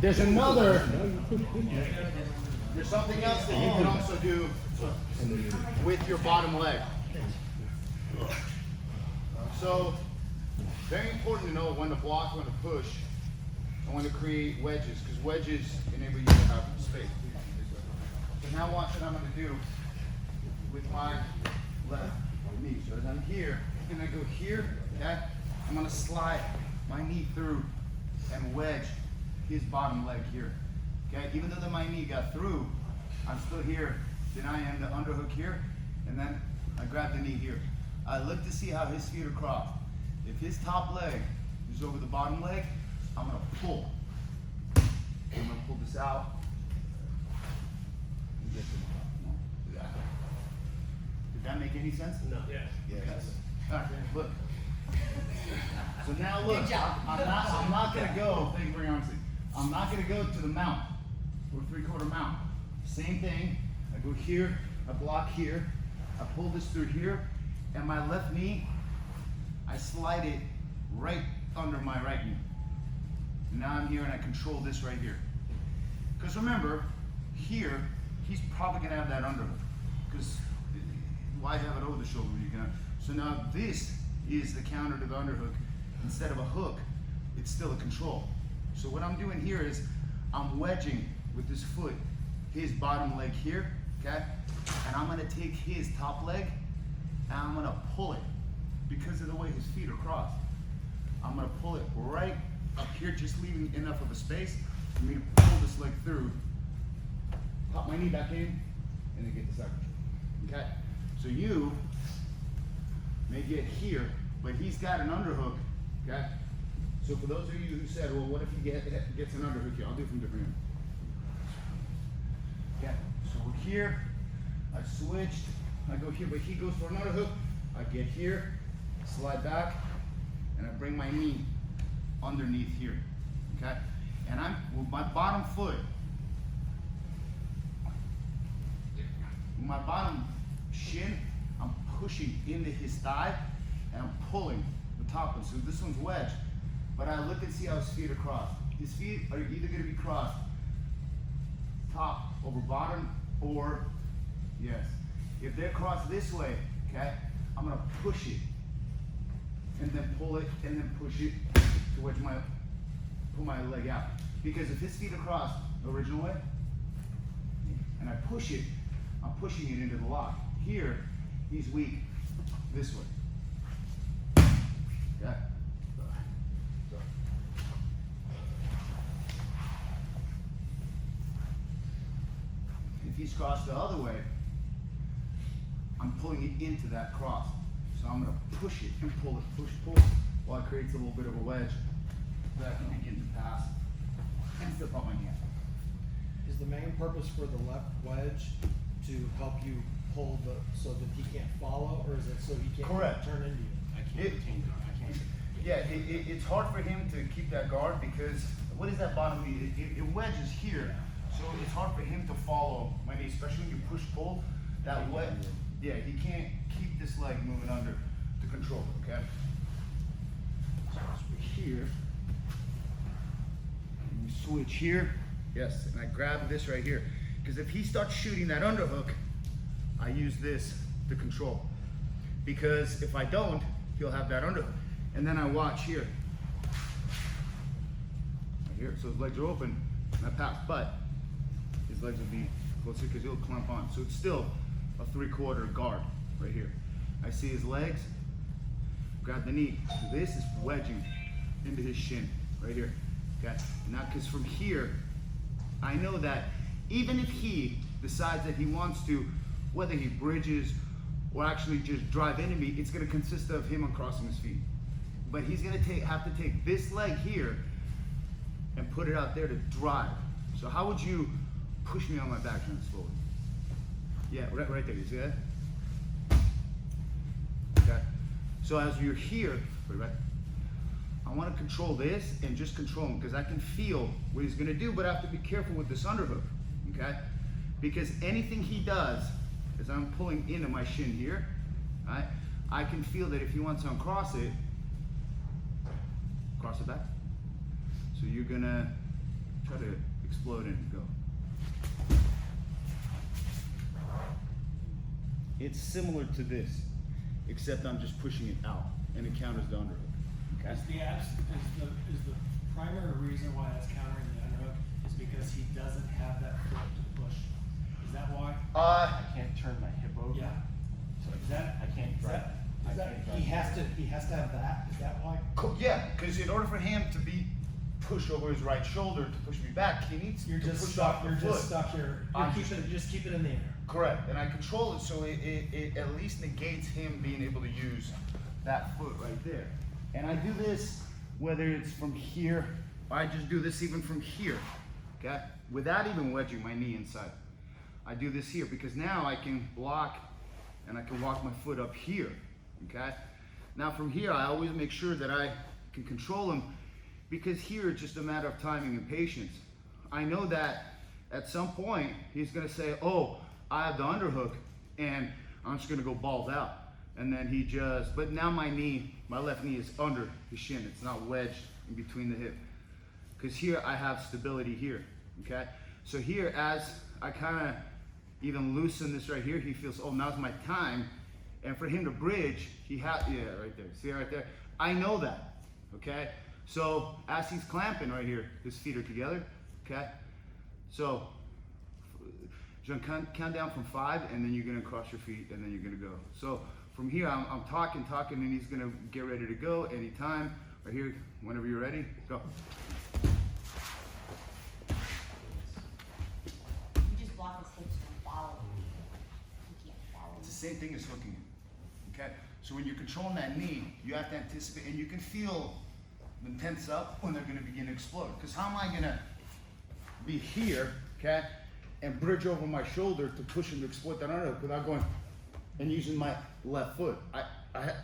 There's another, there's something else that you can also do with your bottom leg. So, very important to know when to block, when to push, and when to create wedges, because wedges enable you to have space. So now watch what I'm going to do with my left knee. So as I'm here, I'm going to go here, okay? I'm going to slide my knee through and wedge his bottom leg here. Okay, even though my knee got through, I'm still here. Then I am the underhook here, and then I grab the knee here. I look to see how his feet are crossed. If his top leg is over the bottom leg, I'm gonna pull. I'm gonna pull this out. And get to the top. Did that make any sense? No. Yes. All right, look. So now look, I'm not gonna go, thank you for your honesty. I'm not gonna go to the mount, or 3/4 mount. Same thing, I go here, I block here, I pull this through here, and my left knee, I slide it right under my right knee. Now I'm here and I control this right here. Because remember, here, he's probably gonna have that underhook. Because why have it over the shoulder when you can? So now this is the counter to the underhook. Instead of a hook, it's still a control. So what I'm doing here is I'm wedging with this foot his bottom leg here, okay? And I'm gonna take his top leg and I'm gonna pull it because of the way his feet are crossed. I'm gonna pull it right up here, just leaving enough of a space for me to pull this leg through, pop my knee back in, and then get the side control, okay? So you may get here, but he's got an underhook, okay? So for those of you who said, well, what if he gets an underhook here? I'll do it from different ends. Okay, so we're here, I switched, I go here, but he goes for an underhook, I get here, slide back, and I bring my knee underneath here, okay? And I'm, with my bottom foot, with my bottom shin, I'm pushing into his thigh, and I'm pulling the top one. So this one's wedged, but I look and see how his feet are crossed. His feet are either gonna be crossed top over bottom, or, yes. If they're crossed this way, okay, I'm gonna push it, and then pull it, and then push it to wedge pull my leg out. Because if his feet are crossed the original way, and I push it, I'm pushing it into the lock. Here, he's weak this way. Okay? If he's crossed the other way, I'm pulling it into that cross. So I'm going to push it and pull it, push, pull, while it creates a little bit of a wedge that I can begin to pass and still pop my hand. Is the main purpose for the left wedge to help you pull so that he can't follow, or is it so he can't turn into you? I can't retain guard. I can't. Yeah, it's hard for him to keep that guard because what is that bottom knee? It wedges here, so it's hard for him to follow my knee, especially when you push pull. That wedge, yeah, he can't keep this leg moving under to control it. Okay. So we're here. And we switch here. Yes, and I grab this right here because if he starts shooting that underhook, I use this to control. Because if I don't, he'll have that underhook. And then I watch here. Right here, so his legs are open, and I pass. But his legs will be closer because he'll clump on. So it's still a 3/4 guard right here. I see his legs, grab the knee. This is wedging into his shin right here. Okay. Now, because from here, I know that even if he decides that he wants to, whether he bridges or actually just drive into me, it's going to consist of him uncrossing his feet. But he's going to have to take this leg here and put it out there to drive. So how would you push me on my back kind of slowly? Yeah, right there. You see that? Okay. So as you're here, put it back. I want to control this and just control him because I can feel what he's going to do, but I have to be careful with this underhook. Okay? Because anything he does, as I'm pulling into my shin here, right? I can feel that if he wants to uncross it, cross it back. So you're gonna try to explode and go. It's similar to this, except I'm just pushing it out, and it counters the underhook. Okay. Is the primary reason why that's countering the underhook is because he doesn't have that foot to push? Is that why? I can't turn my hip over. Yeah. So is that? I can't is drive. that- he has to have that. Is that why? Yeah, because in order for him to be pushed over his right shoulder to push me back, he needs You're to just push stuck. off You're the just foot. stuck here. I'm Just keep it in the air. Correct, and I control it so it at least negates him being able to use that foot right there. And I do this whether it's from here, or I just do this even from here, okay? Without even wedging my knee inside. I do this here because now I can block and I can walk my foot up here, okay? Now from here, I always make sure that I can control him because here it's just a matter of timing and patience. I know that at some point, he's gonna say, oh, I have the underhook and I'm just gonna go balls out. And then but now my left knee is under his shin. It's not wedged in between the hip. Because here I have stability here, okay? So here, as I kind of even loosen this right here, he feels, oh, now's my time. And for him to bridge, yeah, right there, see right there? I know that, okay? So as he's clamping right here, his feet are together, okay? So, you're gonna count down from 5, and then you're gonna cross your feet, and then you're gonna go. So from here, I'm talking, and he's gonna get ready to go anytime. Right here, whenever you're ready, go. You just block his hips from following. He can't follow. It's the same thing as hooking him, okay? So when you're controlling that knee, you have to anticipate, and you can feel them tense up when they're gonna begin to explode. Because how am I gonna be here, okay, and bridge over my shoulder to push him to exploit that underhook without going and using my left foot?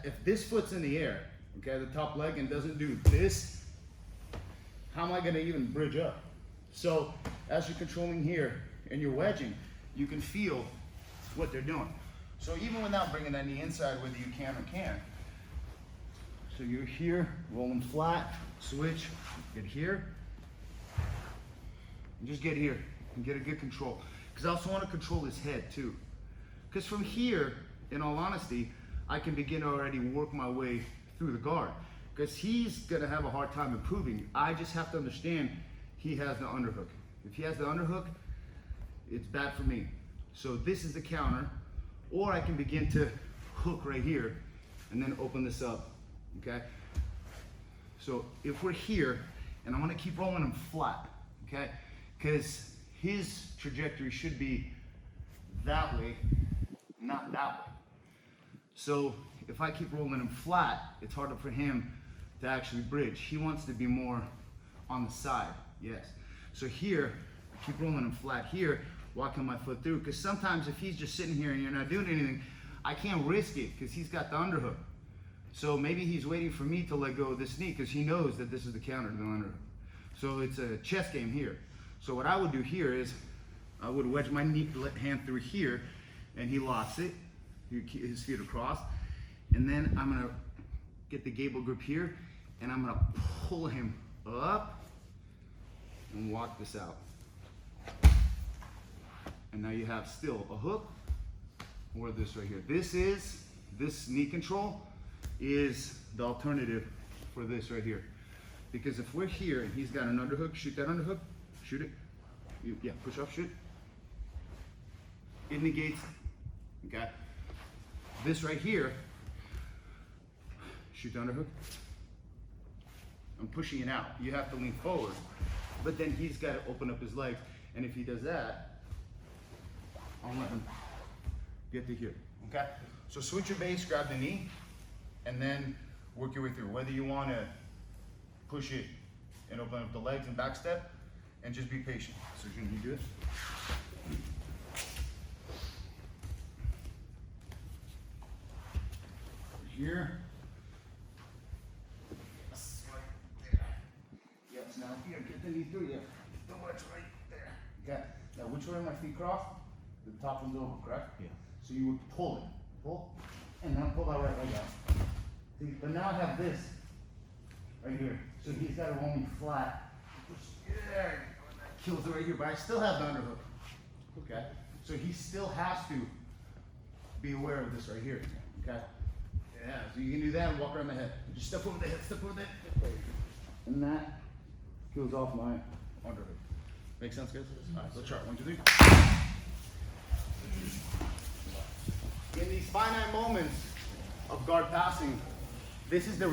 If this foot's in the air, okay, the top leg, and doesn't do this, how am I gonna even bridge up? So as you're controlling here and you're wedging, you can feel what they're doing. So even without bringing that knee inside, whether you can or can't, so you're here, rolling flat, switch, get here, and just get here and get a good control. Because I also want to control his head too. Because from here, in all honesty, I can begin to already work my way through the guard. Because he's gonna have a hard time improving. I just have to understand he has the underhook. If he has the underhook, it's bad for me. So this is the counter, or I can begin to hook right here and then open this up, okay? So if we're here, and I'm gonna keep rolling him flat, okay? Because his trajectory should be that way, not that way. So if I keep rolling him flat, it's harder for him to actually bridge. He wants to be more on the side, yes. So here, I keep rolling him flat here, walking my foot through, because sometimes if he's just sitting here and you're not doing anything, I can't risk it because he's got the underhook. So maybe he's waiting for me to let go of this knee because he knows that this is the counter to the underhook. So it's a chess game here. So what I would do here is I would wedge my knee hand through here, and he locks it, his feet across, and then I'm gonna get the gable grip here, and I'm gonna pull him up and walk this out. And now you have still a hook or this right here. This knee control is the alternative for this right here. Because if we're here and he's got an underhook, shoot that underhook, shoot it. Yeah, push up, shoot. It negates, okay? This right here, shoot the underhook. I'm pushing it out. You have to lean forward, but then he's got to open up his legs. And if he does that, I'll let him get to here, okay? So switch your base, grab the knee, and then work your way through. Whether you want to push it and open up the legs and back step, and just be patient. So can you do it? Here. Yes, right there. Yes, now here, get the knee through, yeah. The wedge right there. Okay, now which way are my feet crossed? The top one's over, correct? Yeah. So you would pull it, pull, and then pull that right leg out. See, but now I have this right here. So he's got to roll me flat. Push, there, kills it right here, but I still have the underhook. Okay? So he still has to be aware of this right here. Okay? Yeah, so you can do that and walk around the head. Just step over the head, step over the head. And that kills off my underhook. Make sense, guys? Alright, let's try it. 1, 2, 3. In these finite moments of guard passing, this is the reality.